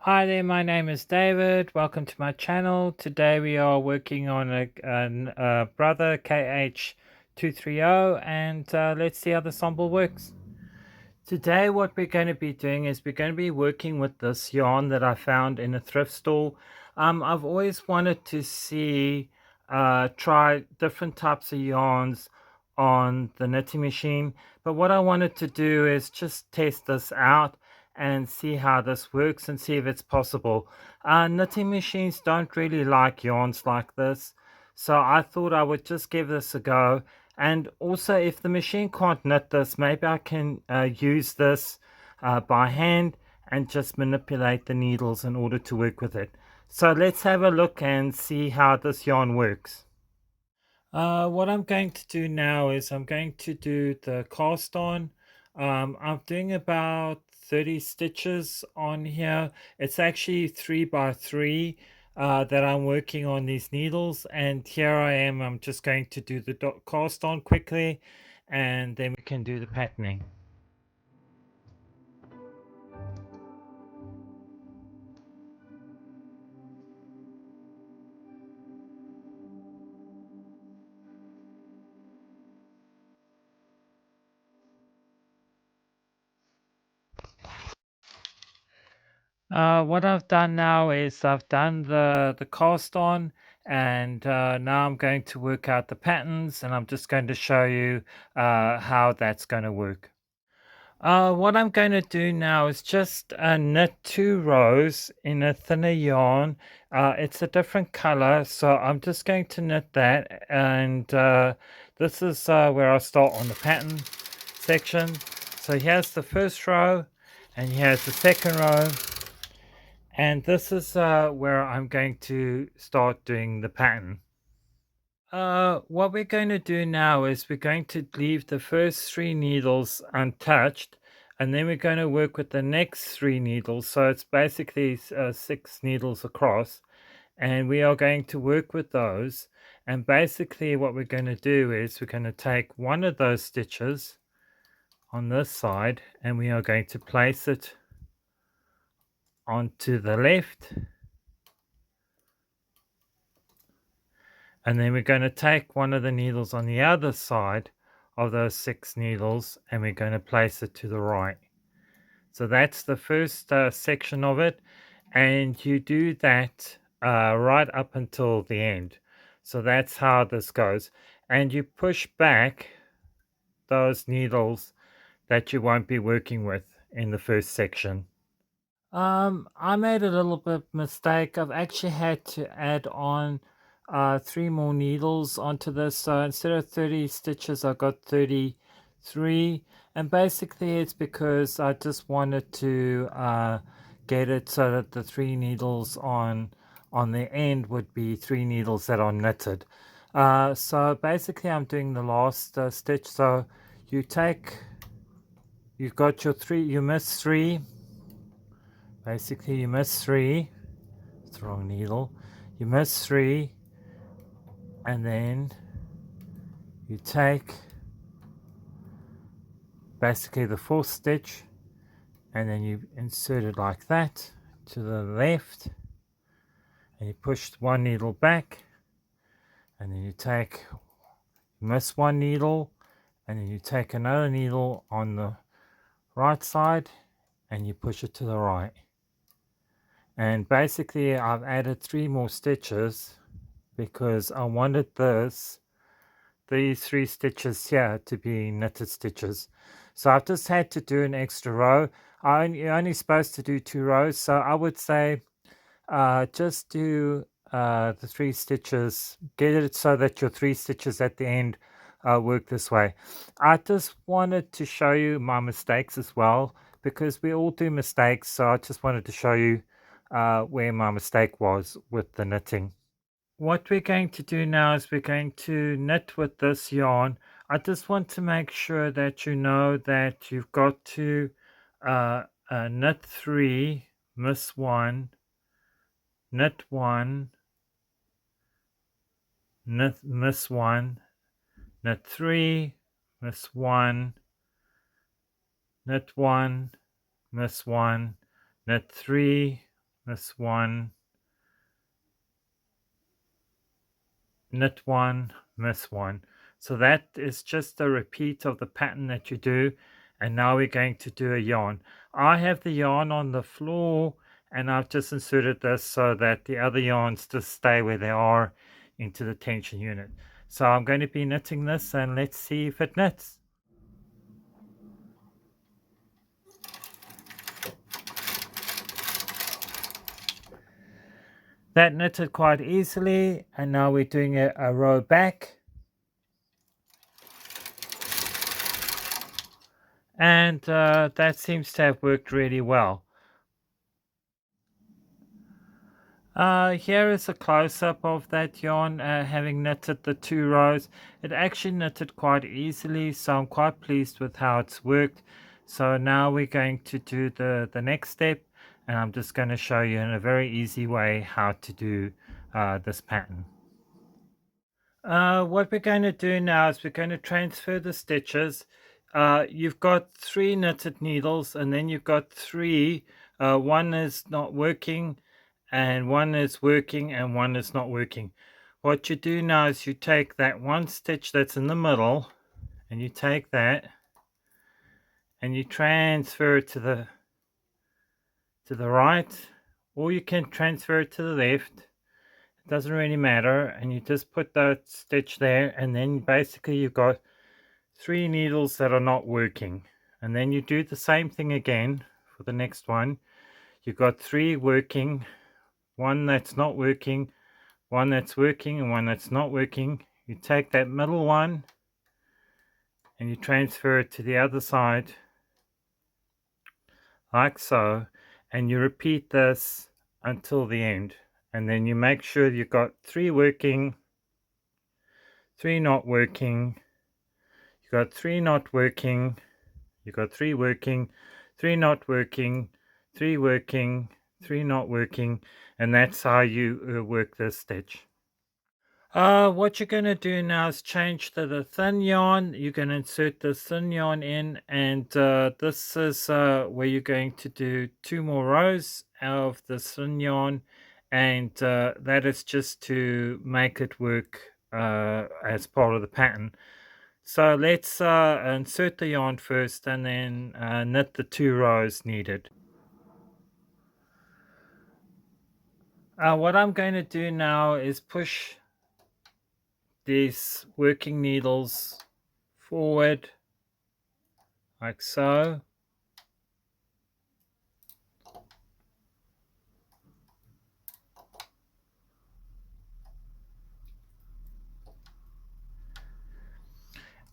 Hi there, my name is David. Welcome to my channel. Today we are working on a Brother KH230 and let's see how the ensemble works. Today what we're going to be doing is we're going to be working with this yarn that I found in a thrift store. I've always wanted to try different types of yarns on the knitting machine, but what I wanted to do is just test this out and see how this works and see if it's possible. Knitting machines don't really like yarns like this, so I thought I would just give this a go. And also, if the machine can't knit this, maybe I can use this by hand and just manipulate the needles in order to work with it. So let's have a look and see how this yarn works. What I'm going to do now is I'm going to do the cast on. I'm doing about 30 stitches on here. It's actually 3 by 3 that I'm working on these needles, and here I am. I'm just going to do the cast on quickly and then we can do the patterning. What I've done now is I've done the cast on, and now I'm going to work out the patterns, and I'm just going to show you how that's going to work. What I'm going to do now is just knit 2 rows in a thinner yarn. It's a different color, so I'm just going to knit that, and this is where I start on the pattern section. So here's the first row, and here's the second row. And this is where I'm going to start doing the pattern. What we're going to do now is we're going to leave the first 3 needles untouched, and then we're going to work with the next 3 needles. So it's basically 6 needles across, and we are going to work with those. And basically what we're going to do is we're going to take one of those stitches on this side, and we are going to place it onto the left. And then we're going to take one of the needles on the other side of those 6 needles, and we're going to place it to the right. So that's the first section of it, and you do that right up until the end. So that's how this goes, and you push back those needles that you won't be working with in the first section. I made a little bit mistake. I've actually had to add on 3 more needles onto this. So instead of 30 stitches, I got 33. And basically it's because I just wanted to get it so that the 3 needles on the end would be 3 needles that are knitted. So basically I'm doing the last stitch. So you've got your 3, you miss 3. Basically, you miss 3. It's the wrong needle. You miss 3, and then you take basically the 4th stitch, and then you insert it like that to the left, and you push 1 needle back, and then you miss 1 needle, and then you take another needle on the right side, and you push it to the right. And basically I've added 3 more stitches because I wanted these 3 stitches here to be knitted stitches. So I've just had to do an extra row. You're only supposed to do 2 rows, so I would say just do the 3 stitches, get it so that your 3 stitches at the end work this way. I just wanted to show you my mistakes as well, because we all do mistakes, so I just wanted to show you where my mistake was with the knitting. What we're going to do now is we're going to knit with this yarn. I just want to make sure that you know that you've got to knit 3, miss 1, knit 1, miss 1, knit 3, miss 1, knit 1, miss 1, knit 3, this one, knit one, miss one. So that is just a repeat of the pattern that you do. And now we're going to do a yarn. I have the yarn on the floor and I've just inserted this so that the other yarns just stay where they are into the tension unit. So I'm going to be knitting this and let's see if it knits. That knitted quite easily, and now we're doing a row back. And that seems to have worked really well. Here is a close-up of that yarn having knitted the 2 rows. It actually knitted quite easily, so I'm quite pleased with how it's worked. So now we're going to do the next step, and I'm just going to show you in a very easy way how to do this pattern. What we're going to do now is we're going to transfer the stitches. You've got 3 knitted needles and then you've got 3. One is not working and one is working and one is not working. What you do now is you take that one stitch that's in the middle and you take that and you transfer it to the right, or you can transfer it to the left. Doesn't really matter, and you just put that stitch there, and then basically you've got 3 needles that are not working, and then you do the same thing again for the next one. You've got 3 working, one that's not working, one that's working, and one that's not working. You take that middle one and you transfer it to the other side like so, and you repeat this until the end. And then you make sure you've got 3 working, 3 not working, you got 3 not working, you got 3 working, 3 not working, 3 working, 3 not working, and that's how you work this stitch. What you're going to do now is change to the thin yarn. You're going to insert the thin yarn in, and this is where you're going to do 2 more rows of the thin yarn, and that is just to make it work as part of the pattern. So let's insert the yarn first and then knit the 2 rows needed. What I'm going to do now is push these working needles forward like so.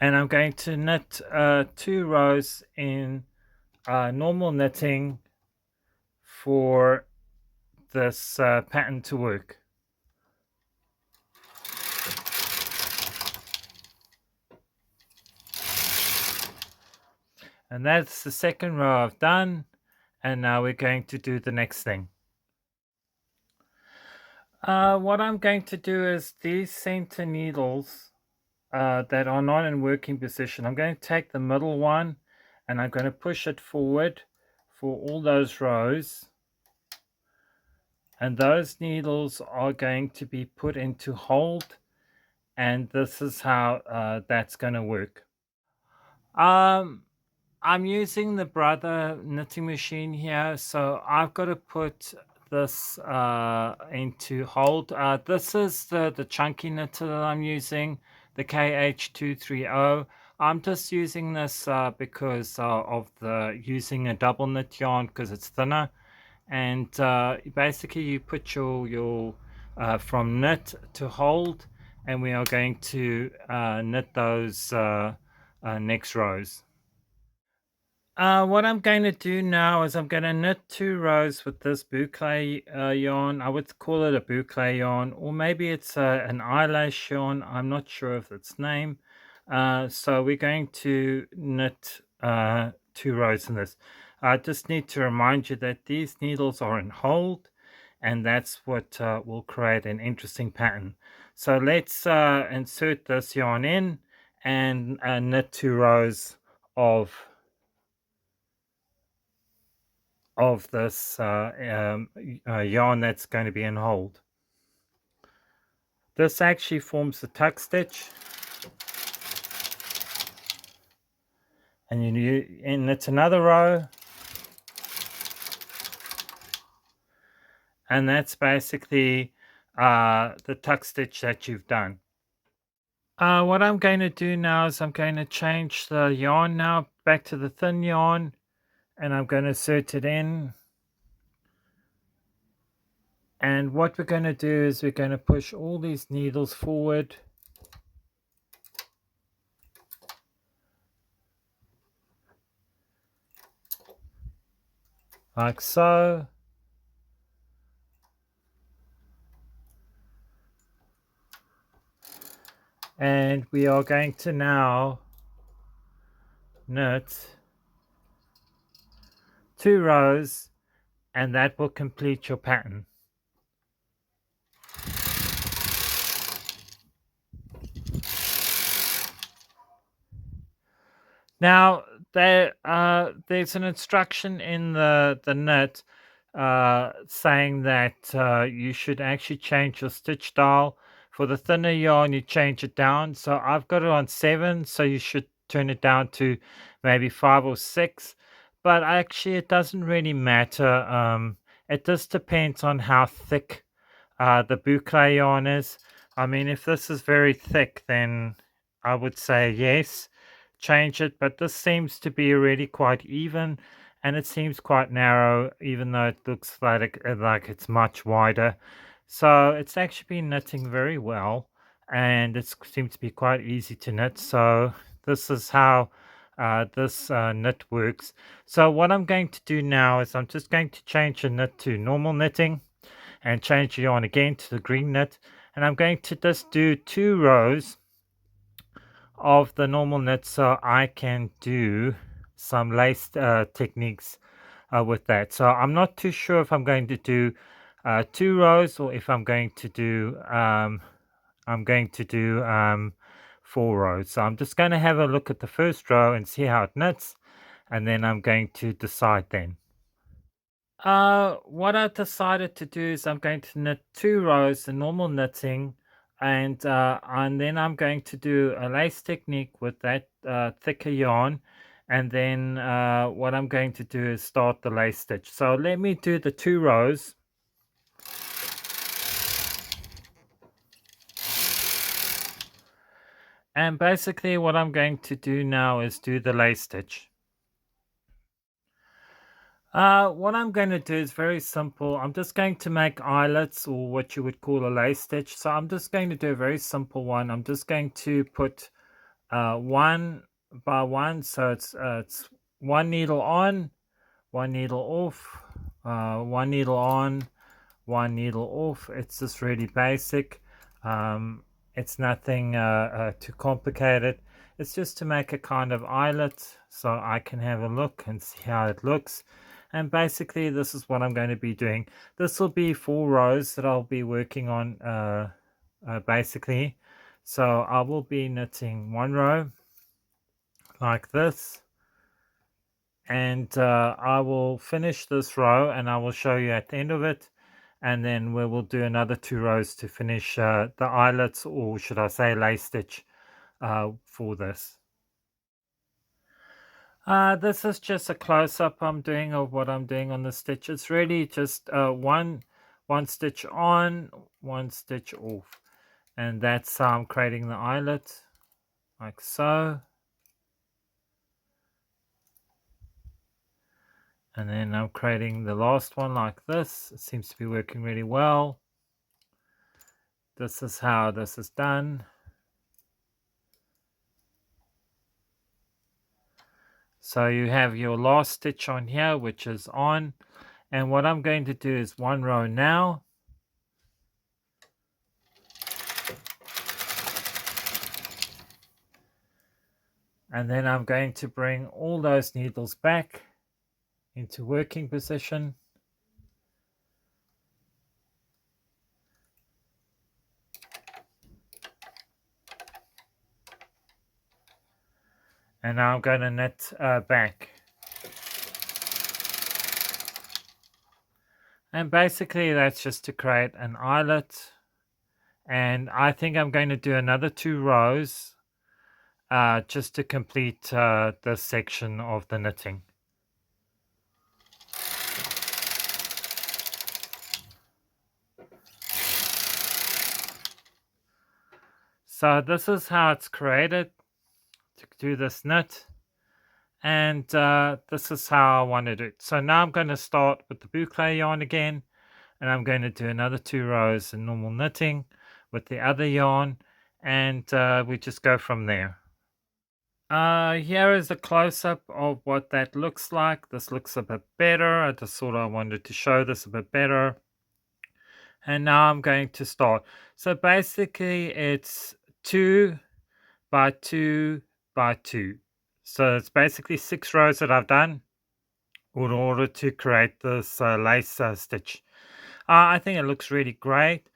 And I'm going to knit 2 rows in normal knitting for this pattern to work. And that's the second row I've done, and now we're going to do the next thing. What I'm going to do is these center needles that are not in working position, I'm going to take the middle one and I'm going to push it forward for all those rows, and those needles are going to be put into hold, and this is how that's going to work. I'm using the Brother knitting machine here, so I've got to put this into hold. This is the chunky knitter that I'm using, the KH230. I'm just using this because of the using a double knit yarn because it's thinner, and basically you put your from knit to hold, and we are going to knit those next rows. What I'm going to do now is I'm going to knit 2 rows with this boucle yarn. I would call it a boucle yarn, or maybe it's an eyelash yarn. I'm not sure of its name. So we're going to knit 2 rows in this. I just need to remind you that these needles are in hold, and that's what will create an interesting pattern. So let's insert this yarn in and knit 2 rows of of this yarn that's going to be in hold. This actually forms the tuck stitch, and it's another row, and that's basically the tuck stitch that you've done. What I'm going to do now is I'm going to change the yarn now back to the thin yarn, and I'm going to insert it in. And what we're going to do is we're going to push all these needles forward like so. And we are going to now knit 2 rows, and that will complete your pattern. Now there's an instruction in the knit saying that you should actually change your stitch dial. For the thinner yarn, you change it down. So I've got it on 7, so you should turn it down to maybe 5 or 6. But actually, it doesn't really matter. It just depends on how thick the boucle yarn is. I mean, if this is very thick, then I would say yes, change it. But this seems to be really quite even, and it seems quite narrow, even though it looks like it's much wider. So it's actually been knitting very well, and it seems to be quite easy to knit. So this is how this knit works. So what I'm going to do now is I'm just going to change the knit to normal knitting and change the yarn again to the green knit, and I'm going to just do 2 rows of the normal knit so I can do some lace techniques with that. So I'm not too sure if I'm going to do 2 rows or if I'm going to do 4 rows. So I'm just going to have a look at the first row and see how it knits, and then I'm going to decide then. What I've decided to do is I'm going to knit 2 rows the normal knitting, and then I'm going to do a lace technique with that thicker yarn, and then what I'm going to do is start the lace stitch. So let me do the 2 rows. And basically what I'm going to do now is do the lace stitch. What I'm going to do is very simple. I'm just going to make eyelets, or what you would call a lace stitch. So I'm just going to do a very simple one. I'm just going to put 1 by 1. So it's 1 needle on, 1 needle off, 1 needle on, 1 needle off. It's just really basic. It's nothing too complicated. It's just to make a kind of eyelet so I can have a look and see how it looks. And basically this is what I'm going to be doing. This will be 4 rows that I'll be working on basically. So I will be knitting 1 row like this, and I will finish this row and I will show you at the end of it, and then we will do another 2 rows to finish the eyelets, or should I say lace stitch, for this. This is just a close-up I'm doing of what I'm doing on the stitch. It's really just one stitch on, 1 stitch off, and that's how I'm creating the eyelet, like so. And then I'm creating the last one like this. It seems to be working really well. This is how this is done. So you have your last stitch on here, which is on. And what I'm going to do is 1 row now. And then I'm going to bring all those needles back into working position. And now I'm going to knit back. And basically that's just to create an eyelet. And I think I'm going to do another 2 rows just to complete this section of the knitting. So this is how it's created to do this knit, and this is how I want to do it. So now I'm going to start with the boucle yarn again, and I'm going to do another 2 rows in normal knitting with the other yarn, and we just go from there. Here is a close-up of what that looks like. This looks a bit better. I just thought I wanted to show this a bit better. And now I'm going to start. So basically it's 2 by 2 by 2. So it's basically 6 rows that I've done in order to create this lace stitch. I think it looks really great,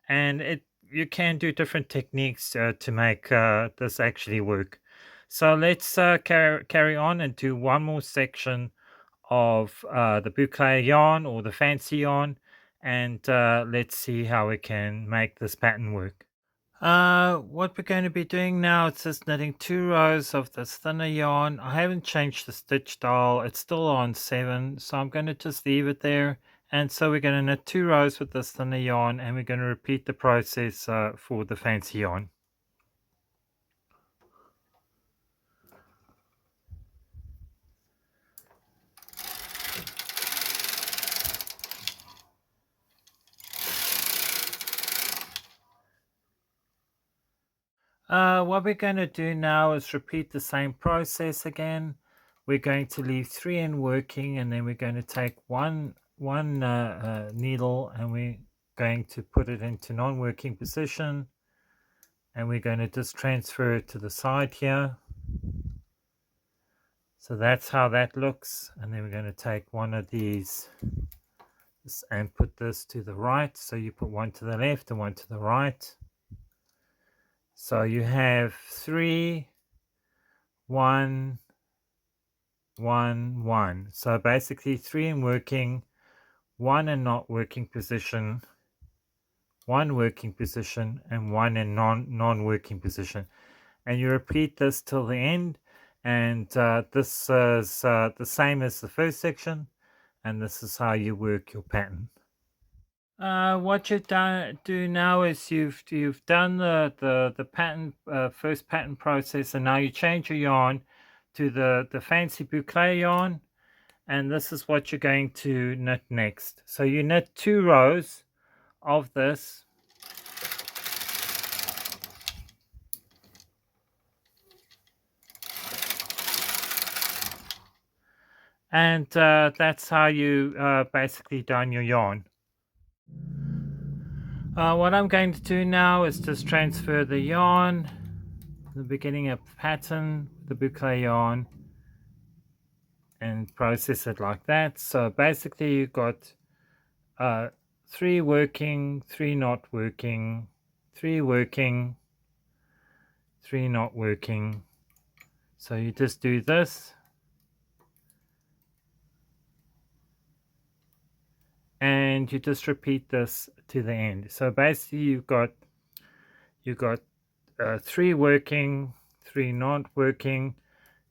and you can do different techniques to make this actually work. So let's carry on and do one more section of the boucle yarn or the fancy yarn, and let's see how we can make this pattern work. What we're going to be doing now is just knitting 2 rows of this thinner yarn. I haven't changed the stitch dial, it's still on 7, so I'm going to just leave it there. And so we're going to knit 2 rows with this thinner yarn, and we're going to repeat the process for the fancy yarn. What we're going to do now is repeat the same process again. We're going to leave 3 in working, and then we're going to take one needle, and we're going to put it into non-working position, and we're going to just transfer it to the side here. So that's how that looks, and then we're going to take one of these and put this to the right. So you put one to the left and one to the right. So you have 3, 1, 1, 1. So basically 3 in working, 1 in not working position, 1 working position, and 1 in non-working position. And you repeat this till the end, and this is the same as the first section, and this is how you work your pattern. What you do now is you've done the pattern first pattern process, and now you change your yarn to the fancy boucle yarn, and this is what you're going to knit next. So you knit 2 rows of this, and that's how you basically done your yarn. What I'm going to do now is just transfer the yarn, the beginning of pattern, the boucle yarn, and process it like that. So basically you've got 3 working, 3 not working, 3 working, 3 not working. So you just do this, and you just repeat this to the end. So basically you've got 3 working, 3 not working,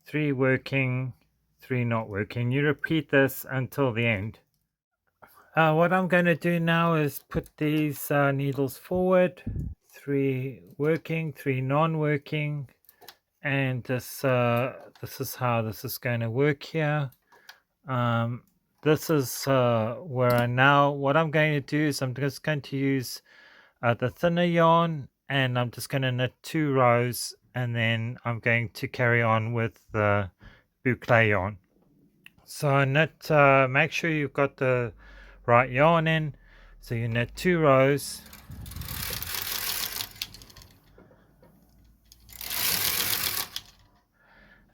3 working, 3 not working. You repeat this until the end. What I'm going to do now is put these needles forward, 3 working, 3 non-working, and this is how this is going to work here. This is where what I'm going to do is I'm just going to use the thinner yarn, and I'm just going to knit 2 rows, and then I'm going to carry on with the boucle yarn. So knit, make sure you've got the right yarn in. So you knit 2 rows,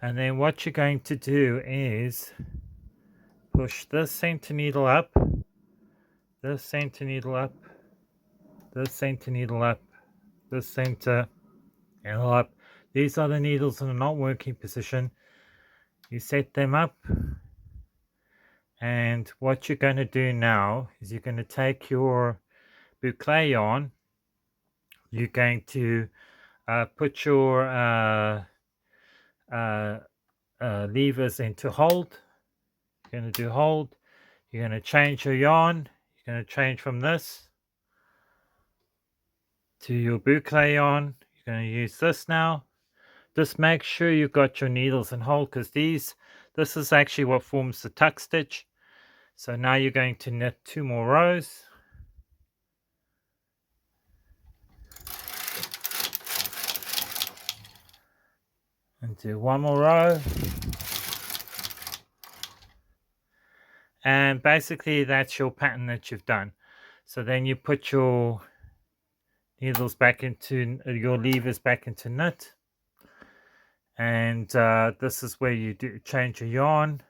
and then what you're going to do is push this center needle up, this center needle up, this center needle up, this center needle up. These are the needles in a not working position. You set them up, And what you're going to do now is you're going to take your boucle yarn. You're going to put your uh, levers into hold. You're going to do hold. You're going to change your yarn. You're going to change from this to your boucle yarn. You're going to use this now. Just make sure you've got your needles in hold, because this is actually what forms the tuck stitch. So now you're going to knit 2 more rows. And do 1 more row. And basically that's your pattern that you've done. So then you put your needles back into your levers back into knit, and this is where you do change your yarn,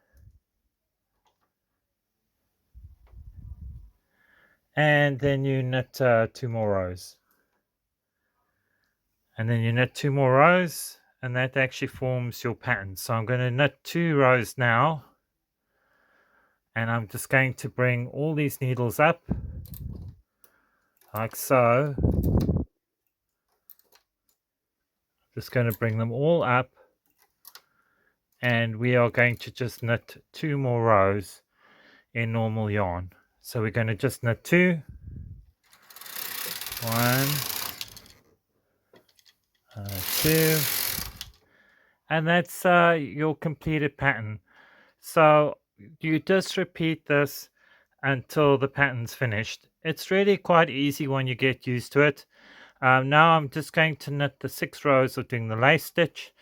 and then you knit 2 more rows, and then you knit 2 more rows, and that actually forms your pattern. So I'm going to knit 2 rows now, and I'm just going to bring all these needles up like so. Just going to bring them all up, and we are going to just knit 2 more rows in normal yarn. So we're going to just knit 2, 1, 2, and that's your completed pattern. So you just repeat this until the pattern's finished. It's really quite easy when you get used to it. Now I'm just going to knit the 6 rows of doing the lace stitch,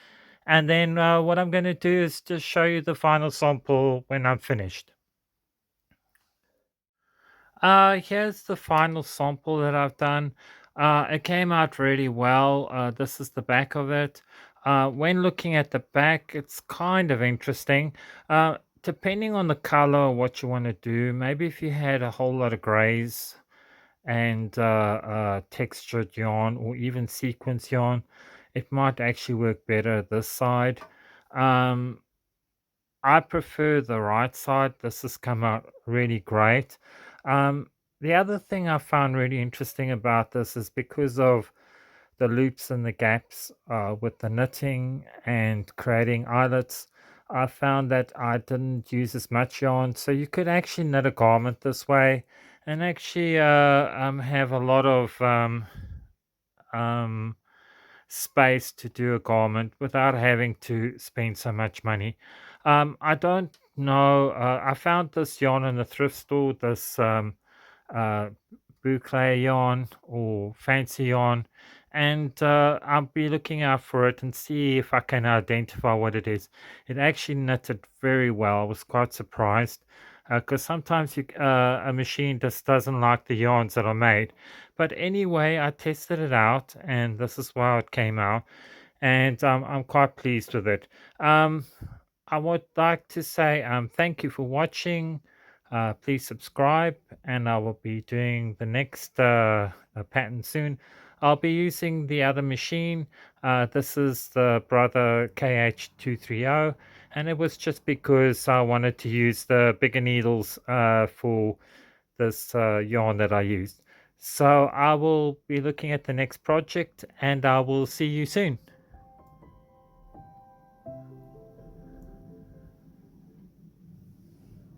and then what I'm going to do is just show you the final sample when I'm finished. Here's the final sample that I've done. It came out really well. This is the back of it. When looking at the back, it's kind of interesting. Depending on the color or what you want to do, maybe if you had a whole lot of grays and textured yarn or even sequence yarn, it might actually work better this side. I prefer the right side. This has come out really great. Um, the other thing I found really interesting about this is because of the loops and the gaps with the knitting and creating eyelets, I found that I didn't use as much yarn. So you could actually knit a garment this way and actually have a lot of um, space to do a garment without having to spend so much money. I don't know. I found this yarn in the thrift store, this uh, boucle yarn or fancy yarn, and I'll be looking out for it and see if I can identify what it is. It actually knitted very well. I was quite surprised because sometimes a machine just doesn't like the yarns that are made. But anyway, I tested it out, and this is how it came out, and I'm quite pleased with it. Um, I would like to say thank you for watching. Please subscribe, and I will be doing the next pattern soon. I'll be using the other machine. This is the Brother KH230, and it was just because I wanted to use the bigger needles for this yarn that I used. So I will be looking at the next project, and I will see you soon.